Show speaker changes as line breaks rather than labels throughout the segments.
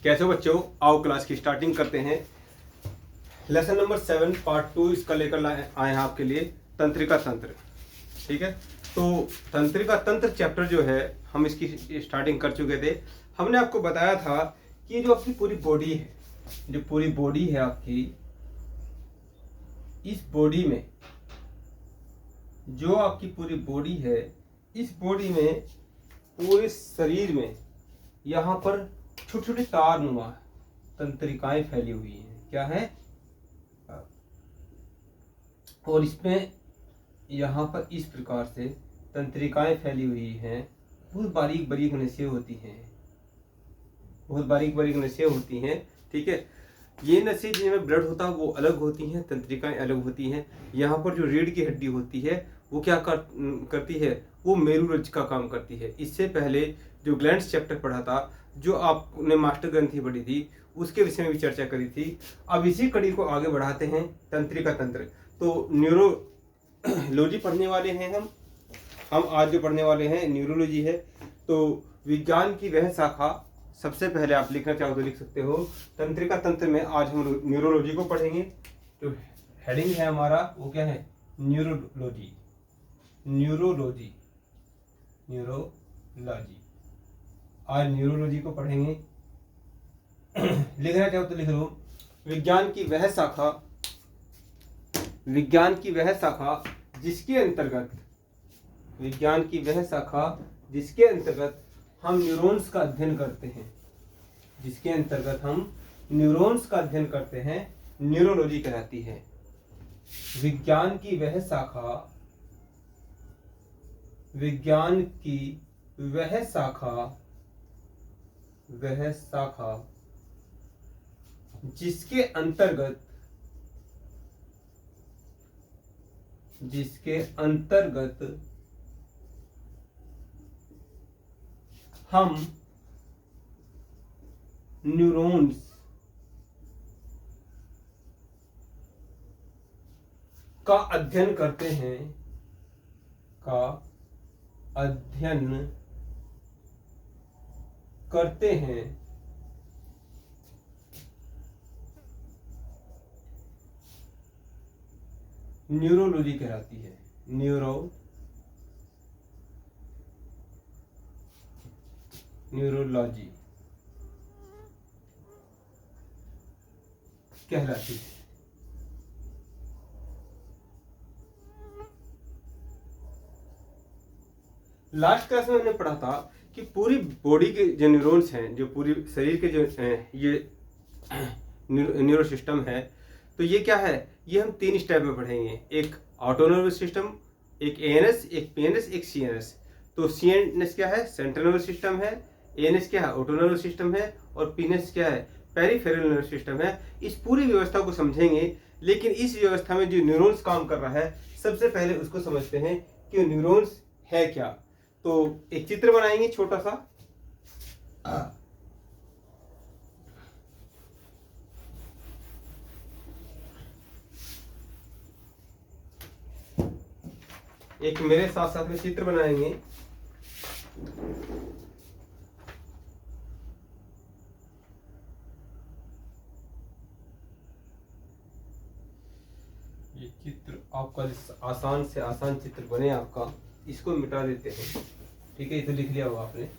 कैसे बच्चों, आओ क्लास की स्टार्टिंग करते हैं। लेसन नंबर 7 पार्ट 2 इसका लेकर आए हैं आपके लिए, तंत्रिका तंत्र। ठीक है, तो तंत्रिका तंत्र चैप्टर जो है हम इसकी स्टार्टिंग कर चुके थे। हमने आपको बताया था कि जो आपकी पूरी बॉडी है, जो पूरी बॉडी है आपकी, इस बॉडी में, जो आपकी पूरी बॉडी है, इस बॉडी में पूरे शरीर में यहाँ पर छोटी छोटी तार नुमा तंत्रिकाएं फैली हुई हैं। क्या है? और इसमें यहाँ पर इस प्रकार से तंत्रिकाएं फैली हुई हैं। बहुत बारीक बारीक नसें होती हैं, बहुत बारीक बारीक नसें होती हैं। ठीक है, ये नसें जिनमें ब्लड होता है वो अलग होती हैं, तंत्रिकाएं अलग होती हैं। यहाँ पर जो रीढ़ की हड्डी होती है वो क्या करती है? वो मेरुरज्ज का काम करती है। इससे पहले जो ग्लैंड्स चैप्टर पढ़ा था, जो आपने मास्टर ग्रंथि पढ़ी थी, उसके विषय में भी चर्चा करी थी। अब इसी कड़ी को आगे बढ़ाते हैं, तंत्रिका तंत्र। तो न्यूरोलॉजी पढ़ने वाले हैं हम आज जो पढ़ने वाले हैं न्यूरोलॉजी है। तो विज्ञान की वह शाखा, सबसे पहले आप लिखना चाहो तो लिख सकते हो, तंत्रिका तंत्र में आज हम न्यूरोलॉजी को पढ़ेंगे। तो हेडिंग है हमारा, वो क्या है? न्यूरोलॉजी। Neurology, neurology. आज न्यूरोलॉजी को पढ़ेंगे। लिखना चाहो तो लिख लो, विज्ञान की वह शाखा, विज्ञान की वह शाखा जिसके अंतर्गत, विज्ञान की वह शाखा जिसके अंतर्गत हम न्यूरॉन्स का अध्ययन करते हैं, जिसके अंतर्गत हम न्यूरॉन्स का अध्ययन करते हैं, न्यूरोलॉजी कहलाती है। विज्ञान की वह शाखा, विज्ञान की वह शाखा, वह शाखा जिसके अंतर्गत, जिसके अंतर्गत हम न्यूरॉन्स का अध्ययन करते हैं, का अध्ययन करते हैं, न्यूरोलॉजी कहलाती है। न्यूरोलॉजी कहलाती है। लास्ट क्लास में हमने पढ़ा था कि पूरी बॉडी के जो न्यूरॉन्स हैं, जो पूरी शरीर के जो ये न्यूरो सिस्टम है, तो ये क्या है? ये हम 3 स्टेप में पढ़ेंगे। एक ऑटोनर्वस सिस्टम, एक एएनएस, एक पीएनएस, एक सीएनएस। तो सीएनएस क्या है? सेंट्रल नर्वस सिस्टम है। एएनएस क्या है? ऑटोनर्वस सिस्टम है। और पीएनएस क्या है? पेरिफेरल नर्वस सिस्टम है। इस पूरी व्यवस्था को समझेंगे, लेकिन इस व्यवस्था में जो न्यूरॉन्स काम कर रहा है, सबसे पहले उसको समझते हैं कि न्यूरॉन्स है क्या। तो एक चित्र बनाएंगे छोटा सा। एक मेरे साथ साथ में चित्र बनाएंगे। ये चित्र आपका आसान से आसान चित्र बने आपका, इसको मिटा देते हैं। ठीक है, इसे लिख लिया होगा आपने।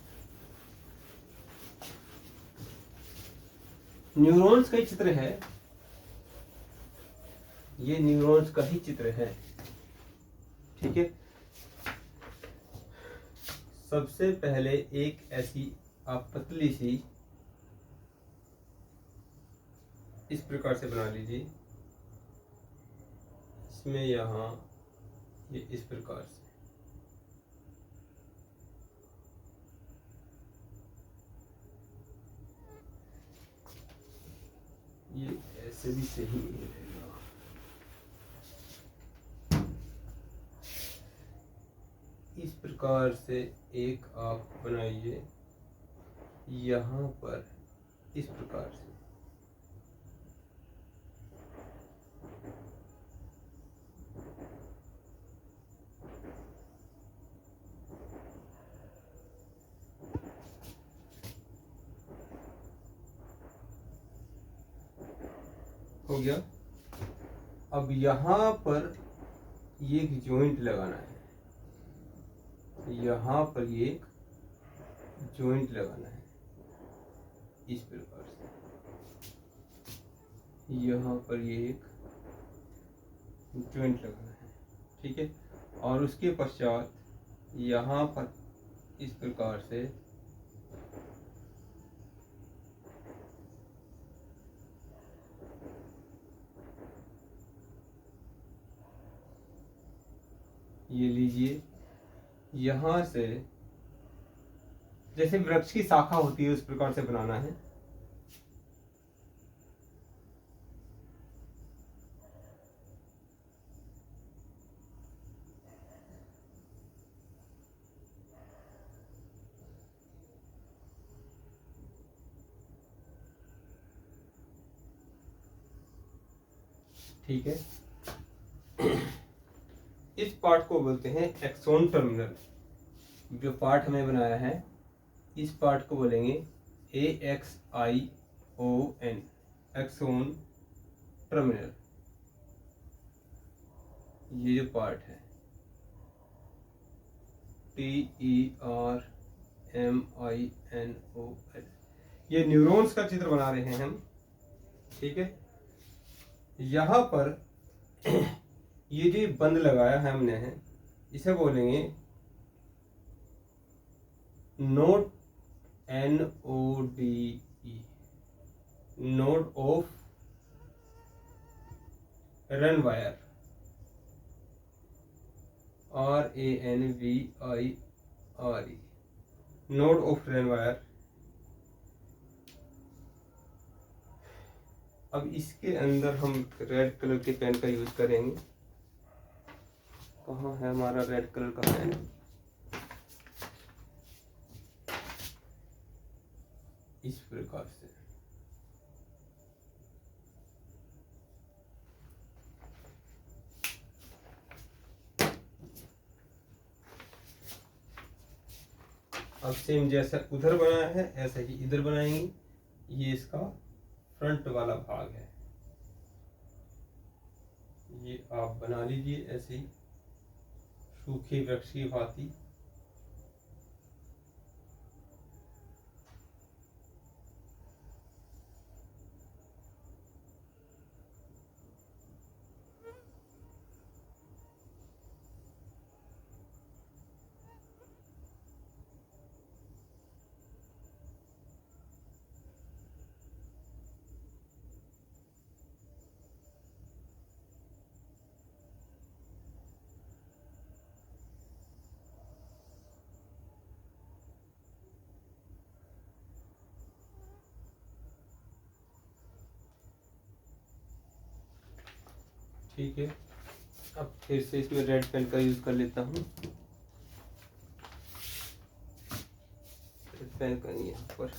न्यूरॉन्स का ही चित्र है, ये न्यूरॉन्स का ही चित्र है। ठीक है, सबसे पहले एक ऐसी आप पतली सी इस प्रकार से बना लीजिए। इसमें यहाँ ये इस प्रकार से, ये ऐसे भी सही नहीं रहेगा। इस प्रकार से एक आप बनाइए, यहाँ पर इस प्रकार से। हो गया। अब यहाँ पर ये एक जॉइंट लगाना है, यहाँ पर ये एक जॉइंट लगाना है इस प्रकार से, यहाँ पर ये एक जॉइंट लगाना है, ठीक है। और उसके पश्चात यहाँ पर इस प्रकार से ये लीजिए, यहाँ से जैसे वृक्ष की शाखा होती है उस प्रकार से बनाना है। ठीक है, इस पार्ट को बोलते हैं एक्सोन टर्मिनल। जो पार्ट हमें बनाया है इस पार्ट को बोलेंगे AXION, एक्सोन टर्मिनल। ये जो पार्ट है TERMINOL, ये न्यूरॉन्स का चित्र बना रहे हैं हम, ठीक है। यहाँ पर ये जो बंद लगाया है हमने है, इसे बोलेंगे node, NODE, node of run wire, RANVIRE, node of run wire. अब इसके अंदर हम रेड कलर के पेन का यूज करेंगे। कहाँ है हमारा रेड कलर का पेन? इस प्रकार से अब सेम जैसा उधर बनाया है ऐसा ही इधर बनाएंगे। ये इसका फ्रंट वाला भाग है, ये आप बना लीजिए ऐसे ही सूखे वृक्ष की भांति। ठीक है, अब फिर से इसमें रेड पेन का यूज कर लेता हूँ। रेड पेन का यहाँ पर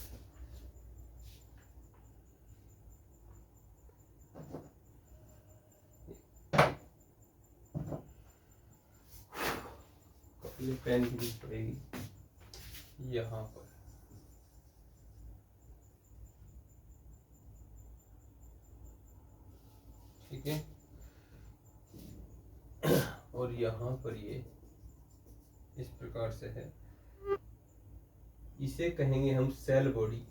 पेन की यूज पड़ेगी यहाँ पर। ठीक है, और यहाँ पर ये इस प्रकार से है, इसे कहेंगे हम सेल बॉडी।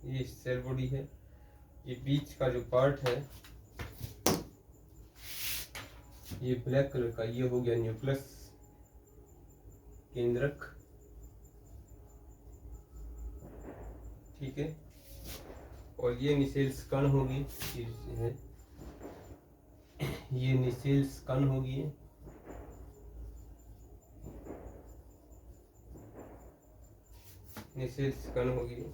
ये सेल बॉडी है। ये बीच का जो पार्ट है ये ब्लैक कलर का, ये हो गया न्यूक्लियस, केंद्रक। ठीक है, और ये निसेल्स कण होगी, ये निसेल्स कण होगी, निसेल्स कण होगी।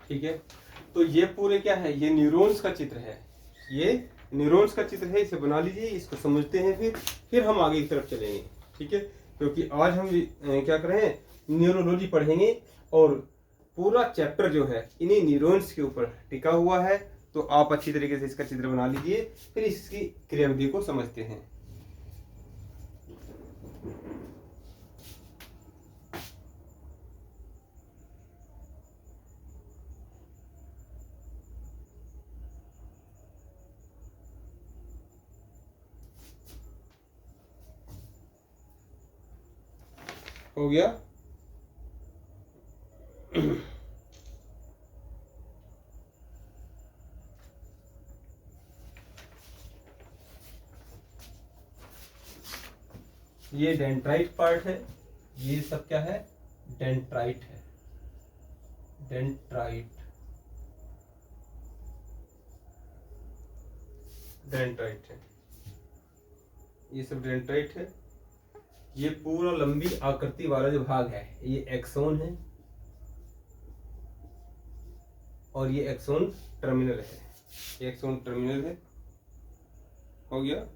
ठीक है, तो ये पूरे क्या है, ये न्यूरॉन्स का चित्र है, ये न्यूरॉन्स का चित्र है। इसे बना लीजिए, इसको समझते हैं, फिर हम आगे की तरफ चलेंगे। ठीक है, क्योंकि आज हम क्या कर रहे हैं, न्यूरोलॉजी पढ़ेंगे और पूरा चैप्टर जो है इन्हीं न्यूरॉन्स के ऊपर टिका हुआ है। तो आप अच्छी तरीके से इसका चित्र बना लीजिए, फिर इसकी क्रियाविधि को समझते हैं। हो गया। ये डेंड्राइट पार्ट है, ये सब क्या है, डेंड्राइट है, डेंड्राइट, डेंड्राइट है, ये सब डेंड्राइट है। ये पूरा लंबी आकृति वाला जो भाग है ये एक्सोन है, और ये एक्सोन टर्मिनल है, ये एक्सोन टर्मिनल है। हो गया।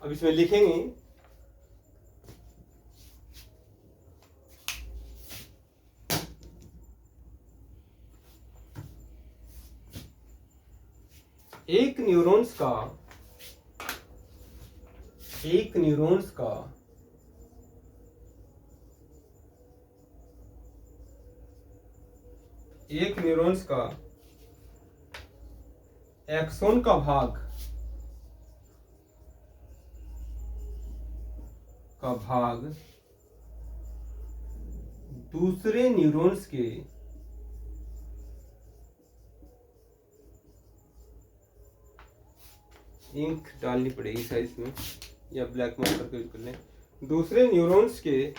अब इसमें लिखेंगे एक न्यूरॉन्स का एक न्यूरॉन्स का एक्सोन का भाग दूसरे न्यूरॉन्स के इंक डालनी पड़ेगी साइज में, या ब्लैक मार्कर का यूज कर लें। दूसरे न्यूरॉन्स के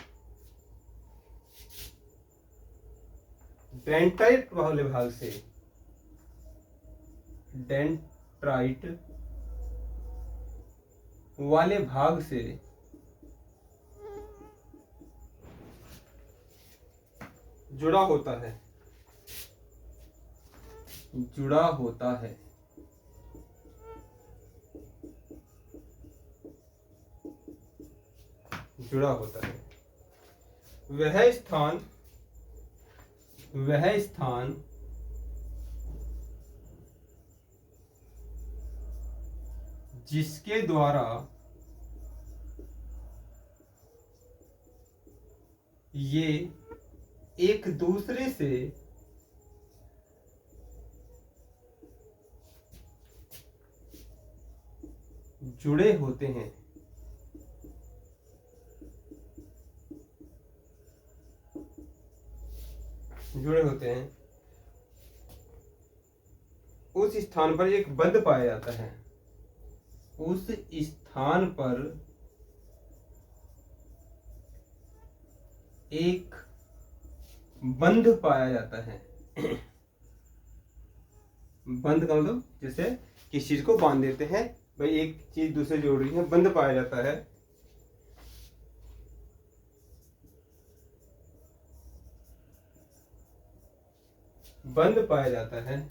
डेंड्राइट वाले भाग से, डेंड्राइट वाले भाग से जुड़ा होता है, जुड़ा होता है। जुड़ा होता है। वह स्थान जिसके द्वारा ये एक दूसरे से जुड़े होते हैं, उस स्थान पर एक बंध पाया जाता है, उस स्थान पर एक बंध पाया जाता है। बंध का मतलब जैसे किसी चीज को बांध देते हैं, भाई एक चीज दूसरे जोड़ रही है, बंध पाया जाता है। बंध पाया जाता है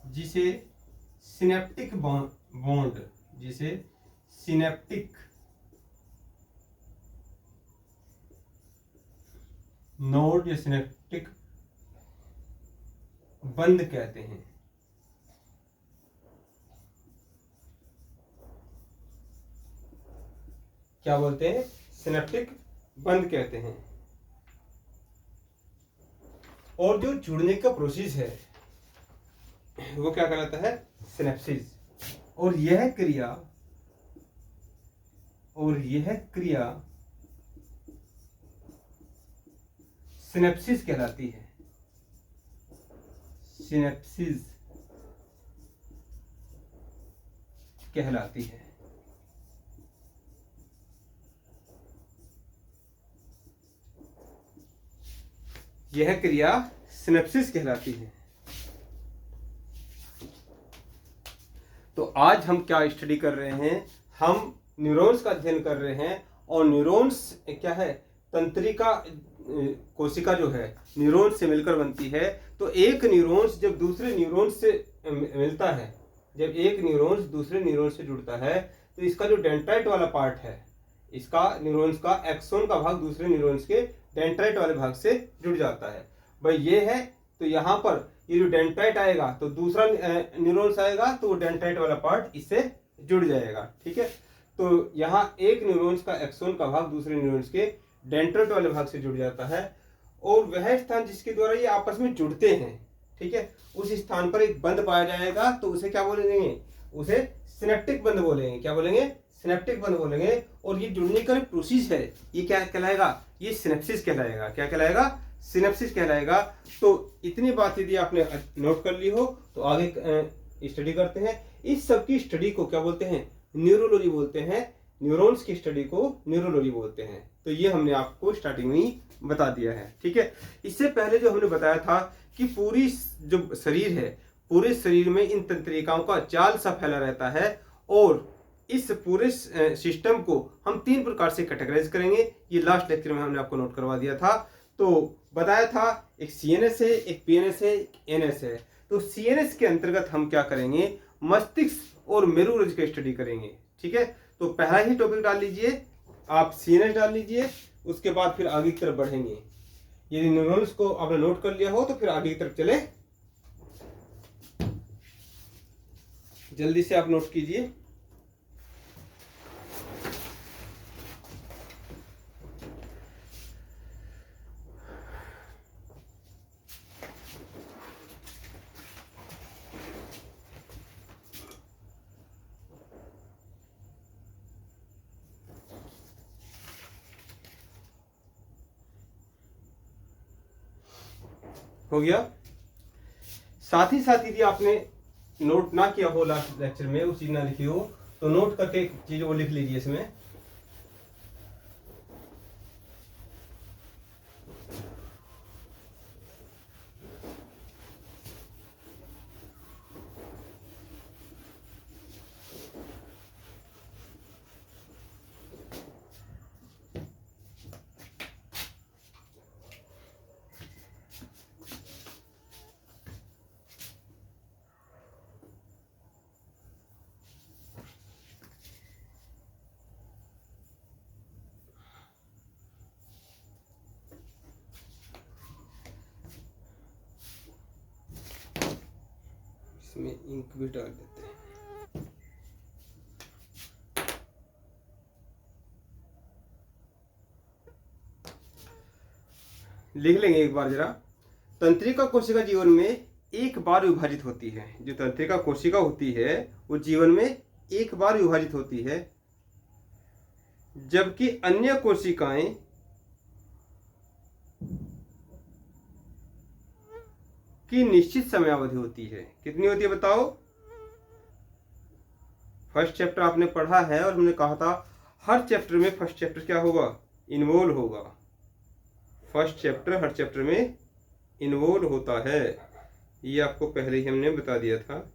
जिसे सिनेप्टिक बॉन्ड, जिसे सिनेप्टिक नोड या सिनेप्टिक बंध कहते हैं। क्या बोलते हैं? सिनेप्टिक बंध कहते हैं। और जो जुड़ने का प्रोसेस है वो क्या कहलाता है? सिनेप्सिस। और यह क्रिया सिनेप्सिस कहलाती है। सिनेप्सिस कहलाती है। यह क्रिया सिनेप्सिस कहलाती है। तो आज हम क्या स्टडी कर रहे हैं? हम न्यूरॉन्स का अध्ययन कर रहे हैं। और न्यूरॉन्स क्या है? तंत्रिका कोशिका जो है न्यूरॉन से मिलकर बनती है। तो एक न्यूरॉन्स जब दूसरे न्यूरॉन्स से मिलता है, जब एक न्यूरॉन्स दूसरे न्यूरॉन से जुड़ता है, तो इसका जो डेंड्राइट वाला पार्ट है, इसका न्यूरॉन्स का एक्सोन का भाग दूसरे न्यूरॉन्स के डेंड्राइट वाले भाग से जुड़ जाता है। भाई ये है, तो यहाँ पर ये जो डेंड्राइट आएगा तो दूसरा न्यूरॉन्स आएगा, तो वो डेंड्राइट वाला पार्ट इससे जुड़ जाएगा। ठीक है। तो यहाँ एक न्यूरॉन्स का एक्सोन का भाग दूसरे न्यूरॉन्स के डेंड्राइट वाले भाग से जुड़ जाता है। और वह स्थान जिसके द्वारा ये आपस में जुड़ते हैं, ठीक है, उस स्थान पर एक बंध पाया जाएगा तो उसे क्या बोलेंगे, उसे सिनेप्टिक बंध बोलेंगे। क्या बोलेंगे, सिनेप्टिक बंध बोलेंगे। और ये जुड़ने का प्रोसेस है, ये क्या कहलाएगा, ये सिनेप्सिस कहलाएगा। क्या कहलाएगा, सिनेप्सिस कहलाएगा। तो इतनी बात यदि आपने नोट कर ली हो तो आगे स्टडी करते हैं। इस सब की स्टडी को क्या बोलते हैं, न्यूरोलॉजी बोलते हैं। न्यूरॉन्स की स्टडी को न्यूरोलॉजी बोलते हैं। तो ये हमने आपको स्टार्टिंग में ही बता दिया है। ठीक है, इससे पहले जो हमने बताया था कि पूरी जो शरीर है, पूरे शरीर में इन तंत्रिकाओं का जाल सा फैला रहता है और इस पूरे सिस्टम को हम 3 प्रकार से कैटेगराइज करेंगे। ये लास्ट लेक्चर में हमने आपको नोट करवा दिया था। तो बताया था एक सीएनएस है, एक पीएनएस है, एक एनएस है। तो सीएनएस के अंतर्गत हम क्या करेंगे, मस्तिष्क और मेरुरज्जु की स्टडी करेंगे। ठीक है, तो पहला ही टॉपिक डाल लीजिए आप, सीएनएस डाल लीजिए, उसके बाद फिर आगे की तरफ बढ़ेंगे। यदि न्यूरॉन्स को आपने नोट कर लिया हो तो फिर आगे की तरफ चले, जल्दी से आप नोट कीजिए। हो गया। साथ ही साथ यदि आपने नोट ना किया हो लास्ट लेक्चर में, उस चीज ना लिखी हो, तो नोट करके चीज वो लिख लीजिए इसमें। इसमें इंक भी डाल देते हैं। लिख लेंगे एक बार जरा। तंत्रिका कोशिका जीवन में एक बार विभाजित होती है। जो तंत्रिका कोशिका होती है वो जीवन में एक बार विभाजित होती है, जबकि अन्य कोशिकाएं की निश्चित समयावधि होती है। कितनी होती है बताओ। फर्स्ट चैप्टर आपने पढ़ा है और हमने कहा था हर चैप्टर में फर्स्ट चैप्टर क्या होगा, इन्वॉल्व होगा। फर्स्ट चैप्टर हर चैप्टर में इन्वॉल्व होता है, ये आपको पहले ही हमने बता दिया था।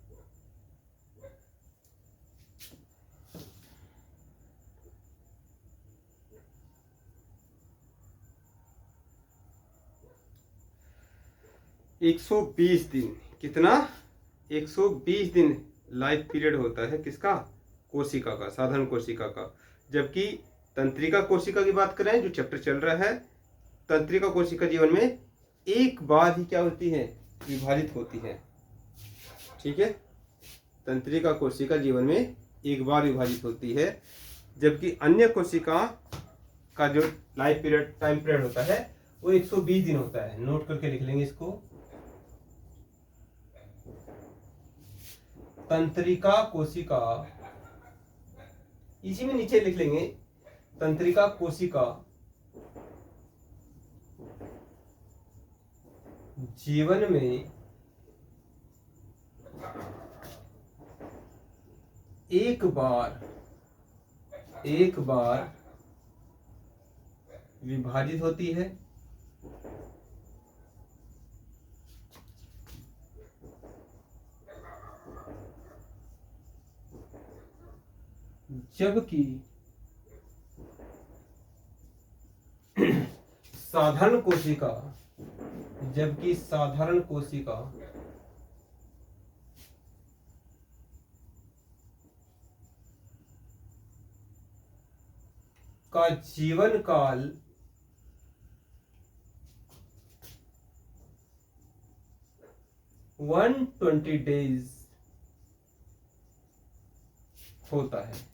एक 120 दिन, कितना, 120 दिन लाइफ पीरियड होता है किसका, कोशिका का, साधारण कोशिका का। जबकि तंत्रिका कोशिका की बात करें, जो चैप्टर चल रहा है, तंत्रिका कोशिका जीवन में एक बार ही क्या होती है, विभाजित होती है। ठीक है, तंत्रिका कोशिका जीवन में एक बार विभाजित होती है, जबकि अन्य कोशिका का जो लाइफ पीरियड, टाइम पीरियड होता है वो 120 दिन होता है। नोट करके लिख लेंगे इसको। तंत्रिका कोशिका, इसी में नीचे लिख लेंगे, तंत्रिका कोशिका जीवन में एक बार विभाजित होती है, जबकि साधारण कोशिका का जीवन काल 120 डेज होता है।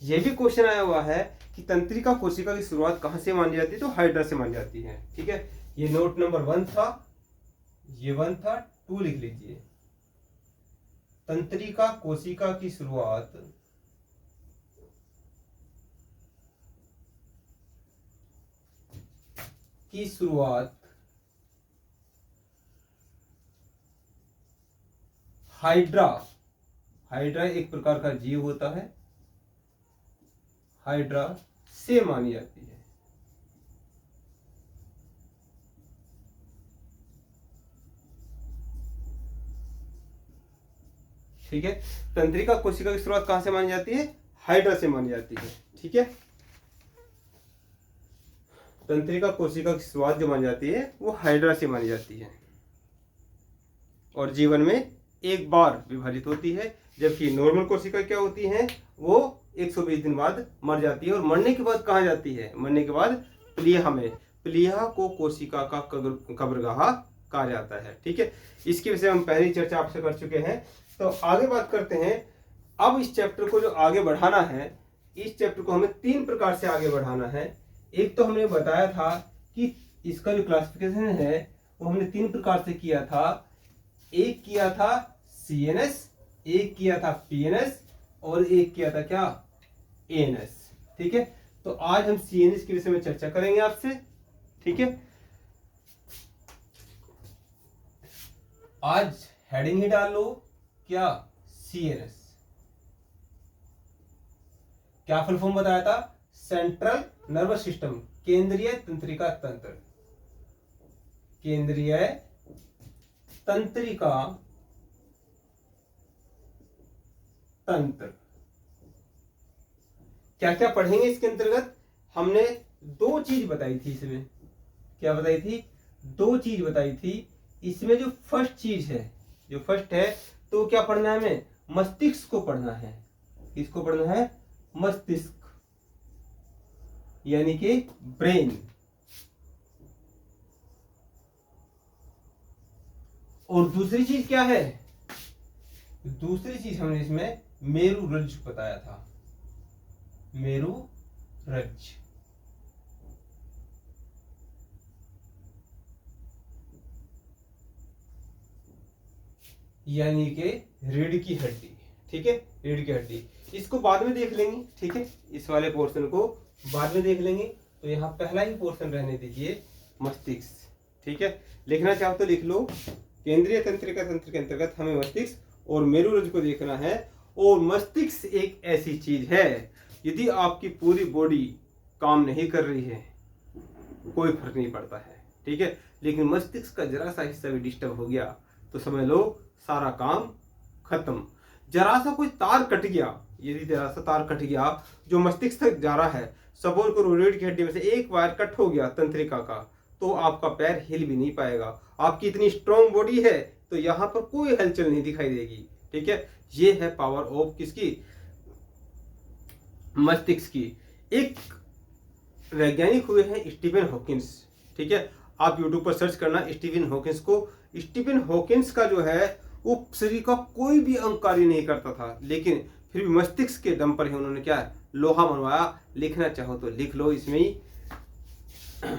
यह भी क्वेश्चन आया हुआ है कि तंत्रिका कोशिका की शुरुआत कहाँ से मानी जाती है, तो हाइड्रा से मानी जाती है। ठीक है, ये नोट नंबर 1 था, ये 1 था, 2 लिख लीजिए। तंत्रिका कोशिका की शुरुआत हाइड्रा एक प्रकार का जीव होता है, हाइड्रा से मानी जाती है। ठीक है, तंत्रिका कोशिका की शुरुआत कहां से मानी जाती है, हाइड्रा से मानी जाती है। ठीक है, तंत्रिका कोशिका की शुरुआत जो मानी जाती है वो हाइड्रा से मानी जाती है और जीवन में एक बार विभाजित होती है, जबकि नॉर्मल कोशिका क्या होती है, वो 120 दिन बाद मर जाती है। और मरने के बाद कहाँ जाती है, मरने के बाद प्लीहा में, प्लीहा को कोशिका का कब्रगाह कहा जाता है। ठीक है, इसके विषय हम पहली चर्चा आपसे कर चुके हैं। तो आगे बात करते हैं। अब इस चैप्टर को जो आगे बढ़ाना है, इस चैप्टर को हमें 3 प्रकार से आगे बढ़ाना है। एक तो हमने बताया था कि इसका जो क्लासिफिकेशन है वो हमने 3 प्रकार से किया था। एक किया था CNS, एक किया था PNS और एक किया था क्या, ANS। ठीक है, तो आज हम CNS के विषय में चर्चा करेंगे आपसे। ठीक है, आज हेडिंग ही डाल लो, क्या, CNS। क्या फुल फॉर्म बताया था, सेंट्रल नर्वस सिस्टम, केंद्रीय तंत्रिका तंत्र, केंद्रीय तंत्रिका तंत्र। क्या क्या पढ़ेंगे इसके अंतर्गत, हमने 2 चीज बताई थी इसमें। क्या बताई थी, 2 चीज बताई थी इसमें। जो फर्स्ट चीज है, जो फर्स्ट है, तो क्या पढ़ना है हमें, मस्तिष्क को पढ़ना है। किसको पढ़ना है, मस्तिष्क, यानी कि ब्रेन। और दूसरी चीज क्या है, दूसरी चीज हमने इसमें मेरुरज्जु बताया था, मेरुरज्जु, यानी कि रीढ़ की हड्डी। ठीक है, रीढ़ की हड्डी, इसको बाद में देख लेंगे। ठीक है, इस वाले पोर्शन को बाद में देख लेंगे। तो यहाँ पहला ही पोर्शन रहने दीजिए, मस्तिष्क। ठीक है, लिखना चाहो तो लिख लो, केंद्रीय तंत्रिका तंत्र के अंतर्गत हमें मस्तिष्क और मेरुरज्जु को देखना है। और मस्तिष्क एक ऐसी चीज है, यदि आपकी पूरी बॉडी काम नहीं कर रही है कोई फर्क नहीं पड़ता है। ठीक है, लेकिन मस्तिष्क का जरा सा हिस्सा भी डिस्टर्ब हो गया तो समझ लो सारा काम खत्म। जरा सा कोई तार कट गया, यदि जरा सा तार कट गया जो मस्तिष्क तक जा रहा है, सपोज करो रीढ़ की हड्डी में से एक वायर कट हो गया तंत्रिका का, तो आपका पैर हिल भी नहीं पाएगा। आपकी इतनी स्ट्रॉन्ग बॉडी है तो यहाँ पर कोई हलचल नहीं दिखाई देगी। ठीक है, ये है पावर ऑफ किसकी, मस्तिष्क की। एक वैज्ञानिक हुए हैं स्टीफन हॉकिंस। ठीक है, आप यूट्यूब पर सर्च करना स्टीफन हॉकिंस को। स्टीफन हॉकिंस का जो है वो शरीर का कोई भी अंग कार्य नहीं करता था, लेकिन फिर भी मस्तिष्क के दम पर ही उन्होंने क्या लोहा मनवाया। लिखना चाहो तो लिख लो इसमें ही।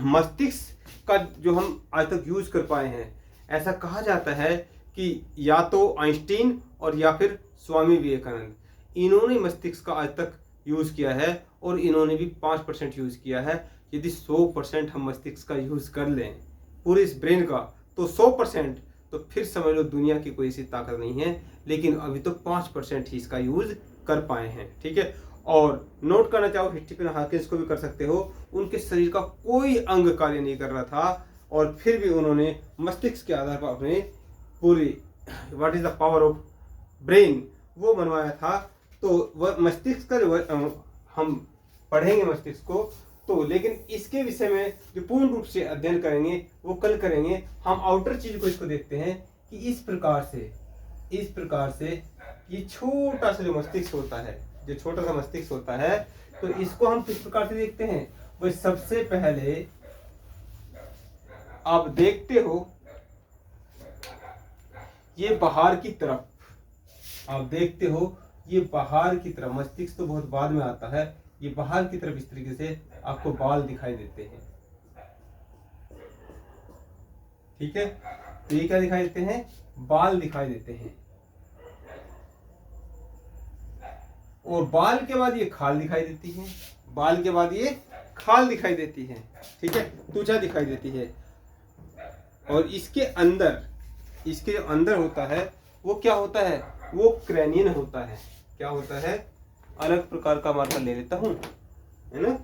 मस्तिष्क का जो हम आज तक यूज कर पाए हैं, ऐसा कहा जाता है कि या तो आइंस्टीन और या फिर स्वामी विवेकानंद, इन्होंने मस्तिष्क का आज तक यूज किया है और इन्होंने भी 5% यूज किया है। यदि 100% हम मस्तिष्क का यूज कर लें पूरे इस ब्रेन का, तो 100%, तो फिर समझ लो दुनिया की कोई ऐसी ताकत नहीं है। लेकिन अभी तो 5% ही इसका यूज कर पाए हैं। ठीक है, और नोट करना चाहो स्टीफन हॉकिंस को भी कर सकते हो। उनके शरीर का कोई अंग कार्य नहीं कर रहा था और फिर भी उन्होंने मस्तिष्क के आधार पर अपने पूरी what is the power of brain वो बनवाया था। तो वह मस्तिष्क का हम पढ़ेंगे मस्तिष्क को, तो लेकिन इसके विषय में जो पूर्ण रूप से अध्ययन करेंगे वो कल करेंगे। हम आउटर चीज को इसको देखते हैं कि इस प्रकार से ये छोटा सा जो मस्तिष्क होता है, जो छोटा सा मस्तिष्क होता है, तो इसको हम किस प्रकार से देखते हैं। वह सबसे पहले आप देखते हो ये बाहर की तरफ, आप देखते हो ये बाहर की तरफ, मस्तिष्क तो बहुत बाद में आता है, ये बाहर की तरफ इस तरीके से आपको बाल दिखाई देते हैं। ठीक है, तो ये क्या दिखाई देते हैं? बाल दिखाई देते हैं। और बाल के बाद ये खाल दिखाई देती है, बाल के बाद ये खाल दिखाई देती है। ठीक है, त्वचा दिखाई देती है। और इसके जो अंदर होता है वो क्या होता है? वो क्रैनियन होता है। क्या होता है? अलग प्रकार का मार्कर ले लेता हूं, है ना।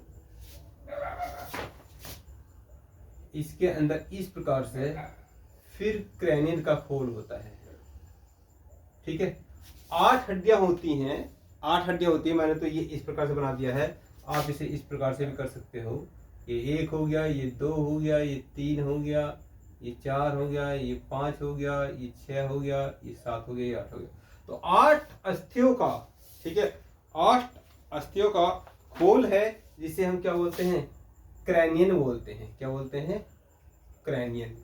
इसके अंदर इस प्रकार से फिर क्रैनियन का खोल होता है। ठीक है, 8 हड्डियां होती हैं। 8 हड्डियां होती है, मैंने तो ये इस प्रकार से बना दिया है। आप इसे इस प्रकार से भी कर सकते हो। ये 1 हो गया, ये 2 हो गया, ये 3 हो गया, ये 4 हो गया, ये 5 हो गया, ये 6 हो गया, ये 7 हो गया, ये 8 हो गया। तो 8 अस्थियों का, ठीक है, 8 अस्थियों का खोल है, जिसे हम क्या बोलते हैं? क्रैनियन बोलते हैं। क्या बोलते हैं? क्रैनियन।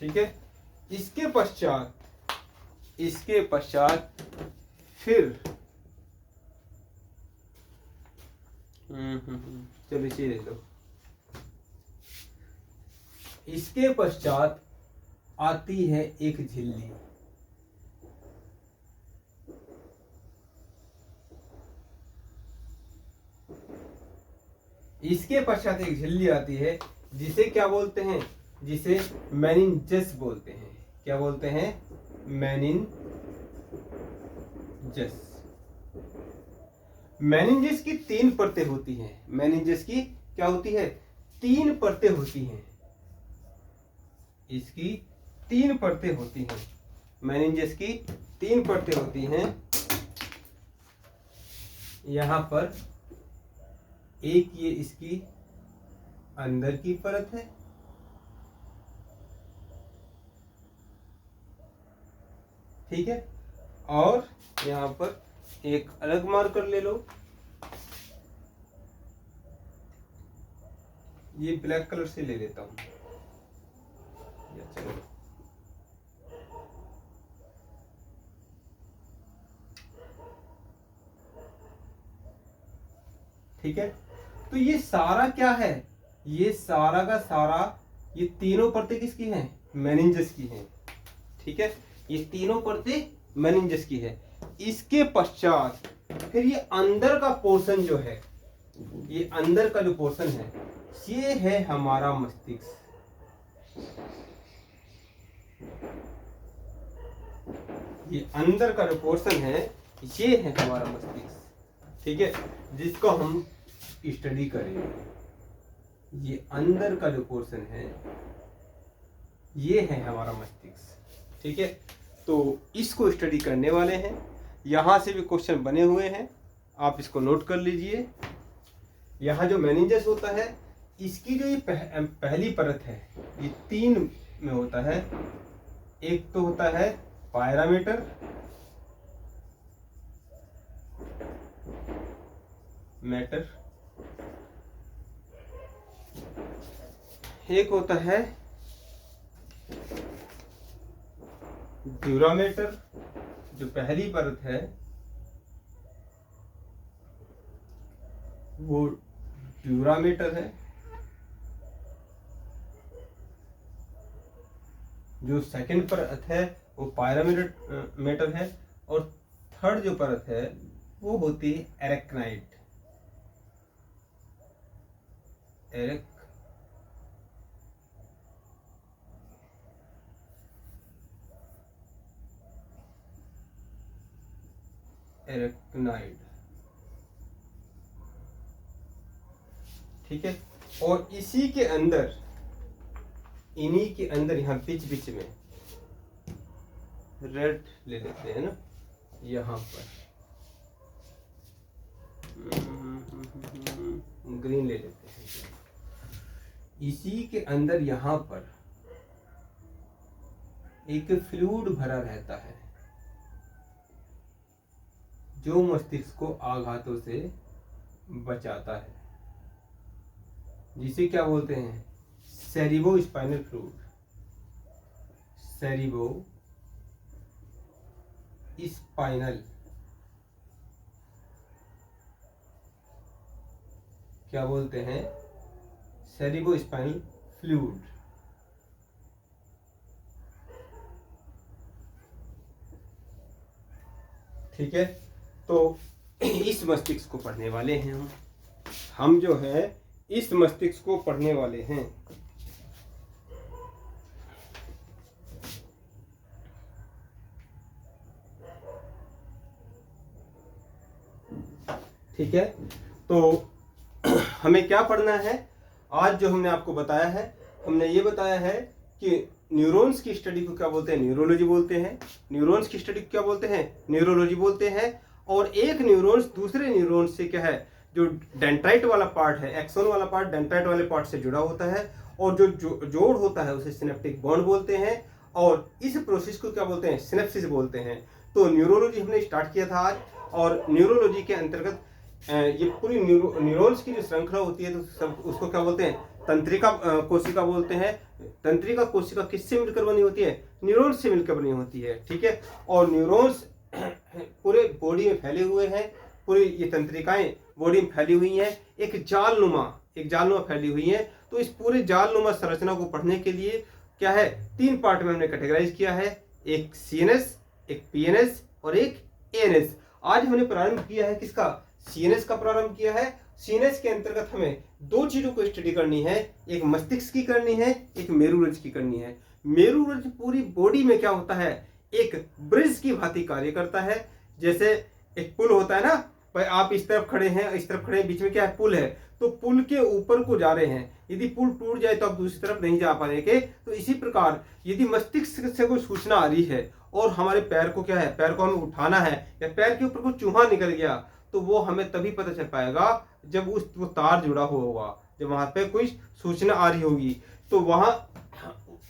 ठीक है, इसके पश्चात फिर चलो इसे ले लो। इसके पश्चात आती है एक झिल्ली। इसके पश्चात एक झिल्ली आती है, जिसे क्या बोलते हैं? जिसे मेनिंजस बोलते हैं। क्या बोलते हैं? मेनिंजस। मेनिंजस की 3 परतें होती हैं। मेनिंजस की क्या होती है? 3 परतें होती हैं। इसकी 3 परतें होती हैं। मेनिंजस की 3 परतें होती हैं। यहां पर एक ये इसकी अंदर की परत है, ठीक है, और यहां पर एक अलग मार्कर ले लो। ये ब्लैक कलर से ले लेता हूं। चलो, ठीक है, तो ये सारा क्या है? ये सारा का सारा, ये तीनों परतें किसकी हैं? मेनिंजस की हैं। ठीक है, ये तीनों परतें मेनिंजस की है। इसके पश्चात फिर ये अंदर का पोर्शन जो है, ये अंदर का जो पोर्शन है, ये है हमारा मस्तिष्क। ये अंदर का जो पोर्शन है, ये है हमारा मस्तिष्क। ठीक है, जिसको हम स्टडी करेंगे। ये अंदर का जो पोर्शन है, ये है हमारा मस्तिष्क। ठीक है, तो इसको स्टडी करने वाले हैं। यहां से भी क्वेश्चन बने हुए हैं, आप इसको नोट कर लीजिए। यहाँ जो मेनिंजस होता है, इसकी जो ये पहली परत है, ये 3 में होता है। एक तो होता है पायरामीटर, मैटर, एक होता है ड्यूरामेटर, जो पहली परत है वो ड्यूरामेटर है। जो सेकंड परत है वो पायरामीटर है। और थर्ड जो परत है वो होती है एरेक्नाइड। एरेक्नाइड। ठीक है, और इसी के अंदर, इन्हीं के अंदर यहाँ बीच बीच में रेड ले लेते हैं ना, यहाँ पर ग्रीन ले लेते हैं। इसी के अंदर यहाँ पर एक फ्लूइड भरा रहता है, जो मस्तिष्क को आघातों से बचाता है, जिसे क्या बोलते हैं? Cerebro spinal fluid. Cerebro spinal, क्या बोलते हैं, सेरिब्रो स्पाइनल फ्लूइड। ठीक है, तो इस मस्तिष्क को पढ़ने वाले हैं हम जो है इस मस्तिष्क को पढ़ने वाले हैं। ठीक है, तो हमें क्या पढ़ना है आज? जो हमने आपको बताया है, हमने ये बताया है कि न्यूरॉन्स की स्टडी को क्या बोलते हैं, न्यूरोलॉजी बोलते हैं। न्यूरॉन्स की स्टडी को क्या बोलते हैं, न्यूरोलॉजी बोलते हैं। और एक न्यूरॉन्स दूसरे न्यूरॉन्स से क्या है, जो डेंड्राइट वाला पार्ट है, एक्सोन वाला पार्ट डेंड्राइट वाले पार्ट से जुड़ा होता है, और जो जोड़ होता है उसे सिनेप्टिक बॉन्ड बोलते हैं। और इस प्रोसेस को क्या बोलते हैं, सिनेप्सिस बोलते हैं। तो न्यूरोलॉजी हमने स्टार्ट किया था आज, और न्यूरोलॉजी के अंतर्गत ये पूरी न्यूरॉन्स की जो श्रृंखला होती है तो सब उसको क्या बोलते हैं, तंत्रिका कोशिका बोलते हैं। तंत्रिका कोशिका किससे मिलकर बनी होती है, न्यूरॉन्स से मिलकर बनी होती है। ठीक है, और न्यूरॉन्स पूरे बॉडी में फैले हुए हैं, पूरी ये तंत्रिकाएं बॉडी में फैली हुई हैं, एक जालनुमा फैली हुई हैं। तो इस पूरे जालनुमा संरचना को पढ़ने के लिए क्या है, 3 पार्ट में हमने कैटेगराइज किया है, एक सीएनएस, एक पीएनएस और एक एएनएस। आज हमने प्रारंभ किया है किसका, सीएनएस का प्रारंभ किया है। सीएनएस के अंतर्गत हमें 2 चीजों को स्टडी करनी है, एक मस्तिष्क की करनी है, एक मेरुरज्जु की करनी है। मेरुरज्जु पूरी बॉडी में क्या होता है, एक ब्रिज की भांति कार्य करता है। जैसे एक पुल होता है ना, भाई आप इस तरफ खड़े हैं, इस तरफ खड़े हैं, बीच में क्या है, पुल है, तो पुल के ऊपर को जा रहे हैं, यदि पुल टूट जाए तो आप दूसरी तरफ नहीं जा पाएंगे। तो इसी प्रकार यदि मस्तिष्क से कोई सूचना आ रही है और हमारे पैर को क्या है, पैर को हमें उठाना है, या पैर के ऊपर कोई चूहा निकल गया, तो वो हमें तभी पता चल पाएगा जब वो तार जुड़ा हुआ होगा, जब वहां पे कोई सूचना आ रही होगी। तो वहां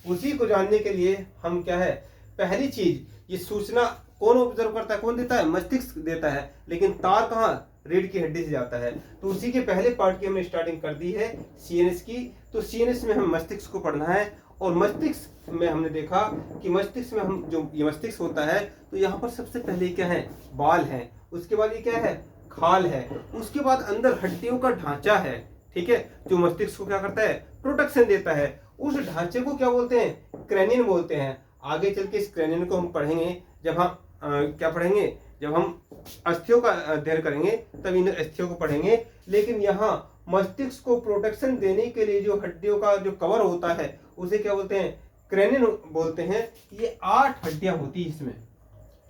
उसी को जानने के लिए हम क्या है, पहली चीज, ये सूचना कौन ऑब्जर्व करता है, कौन देता है, मस्तिष्क देता है, लेकिन तार कहाँ, रीढ़ की हड्डी से जाता है। तो उसी के पहले पार्ट की हमने स्टार्टिंग कर दी है सीएनएस की। तो सीएनएस में हम मस्तिष्क को पढ़ना है, और मस्तिष्क में हमने देखा कि मस्तिष्क में हम जो ये मस्तिष्क होता है, तो यहाँ पर सबसे पहले क्या है, बाल है, उसके बाद ये क्या है, खाल है, उसके बाद अंदर हड्डियों का ढांचा है। ठीक है, जो मस्तिष्क को क्या करता है, प्रोटेक्शन देता है। उस ढांचे को क्या बोलते हैं, क्रेनियन बोलते हैं। आगे चल के इस क्रेनियन को हम पढ़ेंगे, जब हम क्या पढ़ेंगे, जब हम अस्थियों का अध्ययन करेंगे तब इन अस्थियों को पढ़ेंगे। लेकिन यहाँ मस्तिष्क को प्रोटेक्शन देने के लिए जो हड्डियों का जो कवर होता है उसे क्या बोलते हैं, क्रेनियन बोलते हैं। ये 8 हड्डियां होती है इसमें,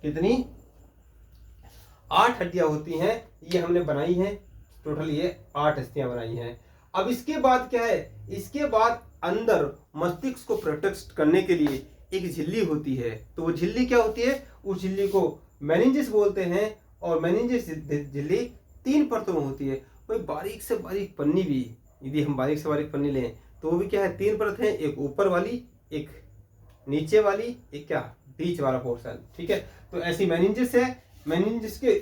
कितनी, 8 हड्डियां होती हैं, ये हमने बनाई हैं, टोटल ये 8 अस्थियां बनाई हैं। अब इसके बाद क्या है, इसके बाद अंदर मस्तिष्क को प्रोटेक्ट करने के लिए एक झिल्ली होती है। तो वो झिल्ली क्या होती है, उस झिल्ली को मेनिंजेस बोलते हैं, और मेनिंजेस झिल्ली 3 परतों में होती है। कोई बारीक से बारीक पन्नी भी, यदि हम बारीक से बारीक पन्नी लें तो वो भी क्या है, 3 परत है, एक ऊपर वाली, एक नीचे वाली, एक क्या, बीच वाला पोर्शन। ठीक है, तो ऐसी मेनिंजेस है। मेनिंजेस के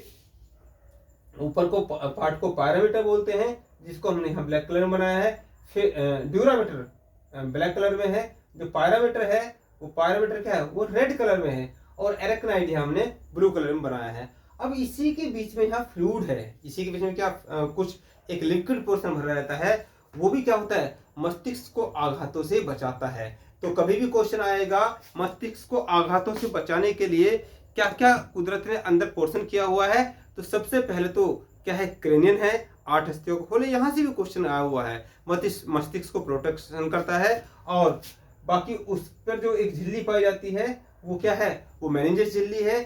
ऊपर को पार्ट को पायरामीटर बोलते हैं, जिसको हमने यहाँ ब्लैक कलर में बनाया है। फिर ड्यूरामीटर ब्लैक कलर में है, जो पायरामीटर है वो पायरामीटर क्या है, वो रेड कलर में है, और एरेक्नाइड हमने ब्लू कलर में बनाया है। अब इसी के बीच में यहाँ फ्लूइड है, इसी के बीच में क्या कुछ एक लिक्विड पोर्शन भरा रहता है, वो भी क्या होता है, मस्तिष्क को आघातों से बचाता है। तो कभी भी क्वेश्चन आएगा, मस्तिष्क को आघातों से बचाने के लिए क्या क्या कुदरत ने अंदर पोर्शन किया हुआ है, तो सबसे पहले तो क्या है, क्रेनियन है, 8 अस्थियों को खोले, यहाँ से भी क्वेश्चन आया हुआ है। मस्तिष्क को प्रोटेक्शन करता है, और बाकी उस पर जो एक झिल्ली पाई जाती है वो क्या है, वो मेनिंजेस झिल्ली है।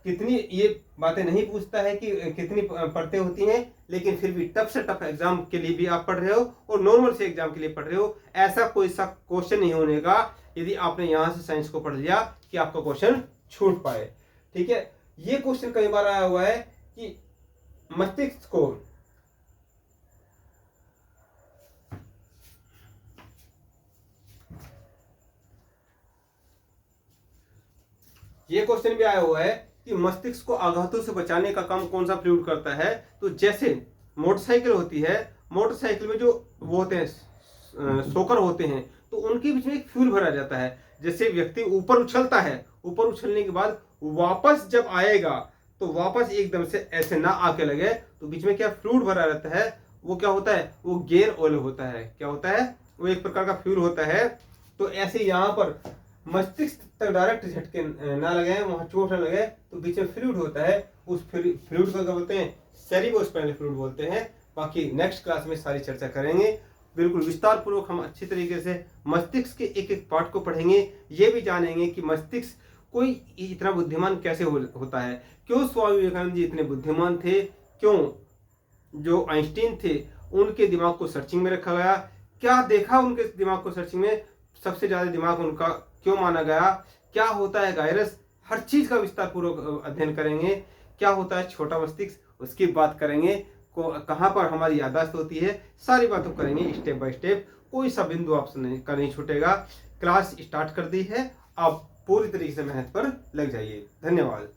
कितनी, ये बातें नहीं पूछता है कि कितनी परतें होती हैं, लेकिन फिर भी टफ से टफ एग्जाम के लिए भी आप पढ़ रहे हो, और नॉर्मल से एग्जाम के लिए पढ़ रहे हो, ऐसा कोई सा क्वेश्चन नहीं होने का यदि आपने यहाँ से साइंस को पढ़ लिया कि आपका क्वेश्चन छूट पाए। ठीक है, ये क्वेश्चन कई बार आया हुआ है कि मस्तिष्क को ये क्वेश्चन भी आया हुआ है कि मस्तिष्क को आघातों से बचाने का काम कौन सा फ्लूइड करता है। तो जैसे मोटरसाइकिल होती है, मोटरसाइकिल में जो वो होते हैं शॉकर होते हैं, तो उनके बीच में एक फ्यूल भरा जाता है। जैसे व्यक्ति ऊपर उछलता है, ऊपर उछलने के बाद वापस जब आएगा तो वापस एकदम से ऐसे ना आके लगे, तो बीच में क्या फ्लूइड भरा रहता है, वो क्या होता है, वो गेयर ऑयल होता है। क्या होता है, वो एक प्रकार का फ्लूइड होता है। तो ऐसे यहाँ पर मस्तिष्क तक डायरेक्ट झटके ना लगे, वहां चोट ना लगे, तो बीच में फ्लूइड होता है, उस फ्लूइड को क्या बोलते हैं, सेरिब्रोस्पाइनल फ्लूइड बोलते हैं। बाकी नेक्स्ट क्लास में सारी चर्चा करेंगे, बिल्कुल विस्तार पूर्वक हम अच्छी तरीके से मस्तिष्क के एक एक पार्ट को पढ़ेंगे। ये भी जानेंगे कि मस्तिष्क कोई इतना बुद्धिमान कैसे होता है, क्यों स्वामी विवेकानंद जी इतने बुद्धिमान थे, क्यों जो आइंस्टीन थे उनके दिमाग को सर्चिंग में रखा गया, क्या देखा उनके दिमाग को सर्चिंग में, सबसे ज्यादा दिमाग उनका क्यों माना गया, क्या होता है गायरस, हर चीज का विस्तार पूर्वक अध्ययन करेंगे। क्या होता है छोटा मस्तिष्क, उसकी बात करेंगे, कहाँ पर हमारी याददाश्त होती है, सारी बातों करेंगे स्टेप बाय स्टेप। कोई सा बिंदु आपसे नहीं छूटेगा। क्लास स्टार्ट कर दी है, आप पूरी तरीके से मेहनत पर लग जाइए। धन्यवाद।